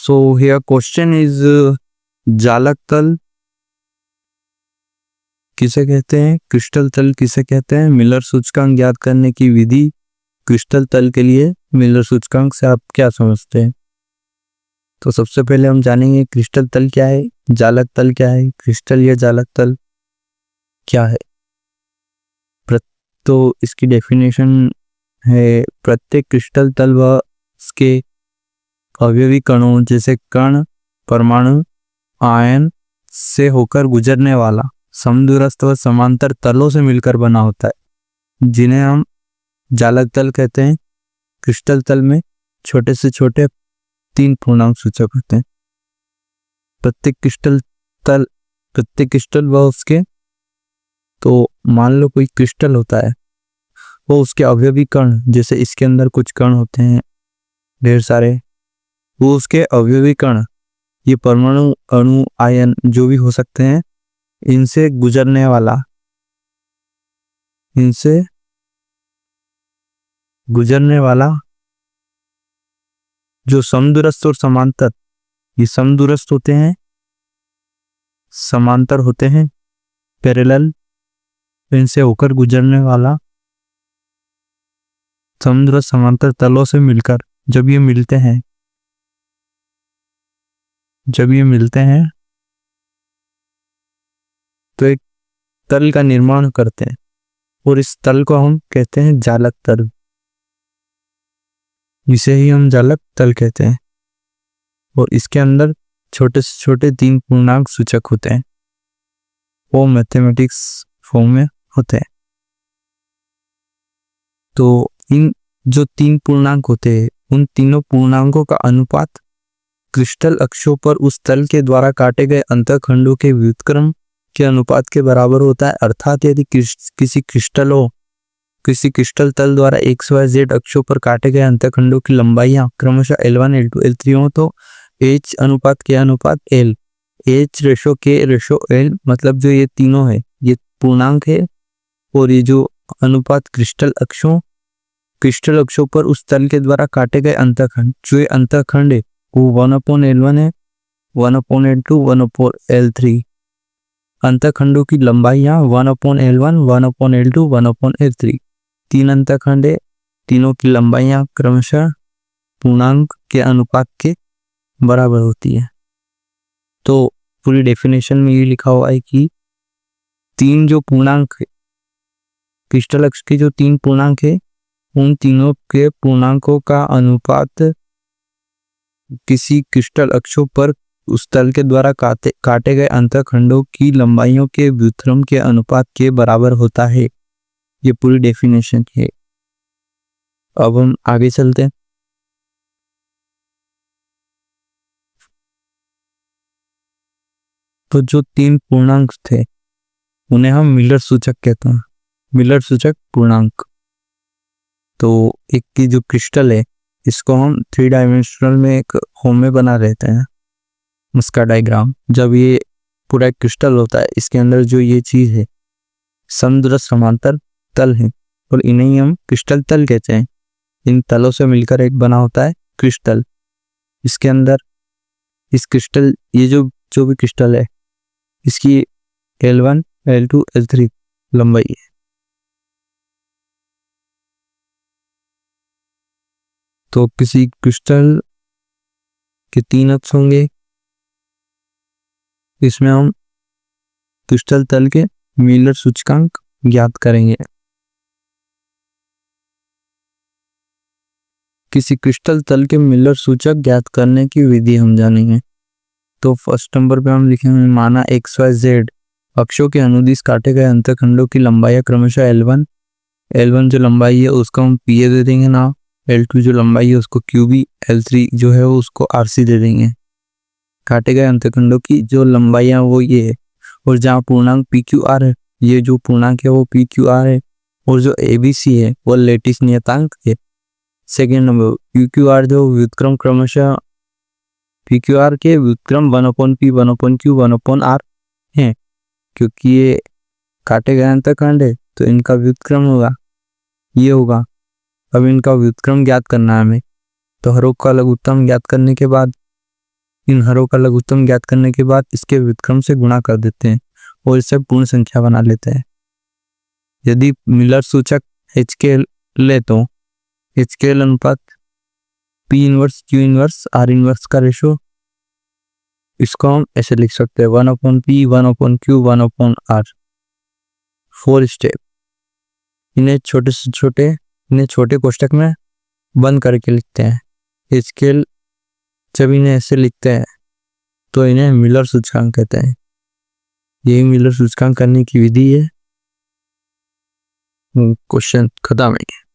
So here question is जालक तल किसे कहते हैं, क्रिस्टल तल किसे कहते हैं, मिलर सूचकांक ज्ञात करने की विधि। क्रिस्टल तल के लिए मिलर सूचकांक से आप क्या समझते हैं? तो सबसे पहले हम जानेंगे क्रिस्टल तल क्या है, जालक तल क्या है, क्रिस्टल या जालक तल क्या है। तो इसकी डेफिनेशन है, प्रत्येक क्रिस्टल तल व उसके अवयवी कणों जैसे कण, परमाणु, आयन से होकर गुजरने वाला समदूरस्थ व समांतर तलों से मिलकर बना होता है, जिन्हें हम जालक तल कहते हैं। क्रिस्टल तल में छोटे से छोटे 3 पूर्णांक सूचक होते हैं। प्रत्येक क्रिस्टल व उसके, तो मान लो कोई क्रिस्टल होता है, वो उसके अवयवी कण, जैसे इसके अंदर कुछ कण होते हैं ढेर सारे, वो उसके अवयवी कण, ये परमाणु, अणु, आयन जो भी हो सकते हैं, इनसे गुजरने वाला जो समदूरस्थ और समांतर, ये समदूरस्थ होते हैं, समांतर होते हैं, पैरेलल, इनसे होकर गुजरने वाला समदूरस्थ समांतर तलों से मिलकर जब ये मिलते हैं तो एक तल का निर्माण करते हैं, और इस तल को हम कहते हैं जालक तल, इसे ही हम जालक तल कहते हैं। और इसके अंदर छोटे से छोटे 3 पूर्णांक सूचक होते हैं, वो मैथमेटिक्स फॉर्म में होते हैं। तो इन जो 3 पूर्णांक होते हैं, उन तीनों पूर्णांकों का अनुपात क्रिस्टल अक्षों पर उस तल के द्वारा काटे गए अंतःखंडों के व्युत्क्रम के अनुपात के बराबर होता है। अर्थात यदि किसी क्रिस्टल तल द्वारा XYZ अक्षों पर काटे गए अंतःखंडों की लंबाइयां क्रमशः L1, L2, L3 हो, तो H अनुपात K अनुपात L, H ratio K ratio L, मतलब जो ये तीनों है, ये पूर्णांक है, और ये जो अनुपात क्रिस्टल अक्षों पर उस तल के द्वारा काटे गए अंतःखंड, जो ये अंतःखंड है, वो 1/L1 है, 1/L2, 1/L3। अंतःखंडों की लंबाइयां 1/L1, 1/L2, 1/L3, 3 अंतःखंड है, तीनों की लंबाइयां क्रमशः पूर्णांक के अनुपात के बराबर होती है। तो पूरी डेफिनेशन में ये लिखा हुआ है कि 3 जो पूर्णांक है, क्रिस्टल अक्ष के जो 3 पूर्णांक है, उन तीनों के पूर्णांकों का अनुपात किसी क्रिस्टल अक्षों पर उस तल के द्वारा काटे गए अंतःखंडों की लंबाइयों के व्युत्क्रम के अनुपात के बराबर होता है। ये पूरी डेफिनेशन है। अब हम आगे चलते हैं। तो जो 3 पूर्णांक थे, उन्हें हम मिलर सूचक कहते हैं, मिलर सूचक पूर्णांक। तो एक की जो क्रिस्टल है, इसको हम 3 डायमेंशनल में एक होम में बना रहते हैं, उसका डायग्राम। जब ये पूरा क्रिस्टल होता है, इसके अंदर जो ये चीज है, समदूरस्थ समांतर तल है, और इन्हें हम क्रिस्टल तल कहते हैं। इन तलों से मिलकर एक बना होता है क्रिस्टल। इसके अंदर इस क्रिस्टल, ये जो भी क्रिस्टल है, इसकी L1, L2, L3 लंबाई है। तो किसी क्रिस्टल के 3 अक्ष होंगे, इसमें हम क्रिस्टल तल के मिलर सूचकांक ज्ञात करेंगे। किसी क्रिस्टल तल के मिलर सूचक ज्ञात करने की विधि हम जानेंगे। तो फर्स्ट नंबर पे हम लिखेंगे, माना XYZ अक्षों के अनुदिश काटे गए अंतःखंडों की लंबाई क्रमशः L1 जो लंबाई है उसको हम PA दे देंगे ना, L2 जो लंबाई है उसको QB, L3 जो है वो उसको RC दे देंगे। काटे गए अंतःखंडों की जो लंबाइयां वो ये है, और जहाँ पूर्णांक PQR है, ये जो पूर्णांक है वो PQR है, और जो ABC है वो लेटिस नियतांक है। सेकेंड नंबर PQR जो व्युत्क्रम क्रमशः PQR के व्युत्क्रम 1/P, 1/Q, 1/R है, क्योंकि ये काटे गए अंतःखंड है तो इनका व्युत्क्रम होगा, ये होगा। अब इनका व्युत्क्रम ज्ञात करना है हमें, तो हरों का लघुत्तम ज्ञात करने के बाद इन हरों का लघुत्तम ज्ञात करने के बाद इसके व्युत्क्रम से गुणा कर देते हैं और इसे पूर्ण संख्या बना लेते हैं। यदि मिलर सूचक HKL ले तो HKL अनुपात P inverse Q inverse R inverse का रेशो, इसको हम ऐसे लिख सकते हैं 1/P 1/Q 1/R। 4 स्टेप। इन्हें छोटे कोष्टक में बंद करके लिखते हैं। HKL जब इन्हें ऐसे लिखते हैं तो इन्हें मिलर सूचकांक कहते हैं। यही मिलर सूचकांक करने की विधि है। क्वेश्चन खत्म है।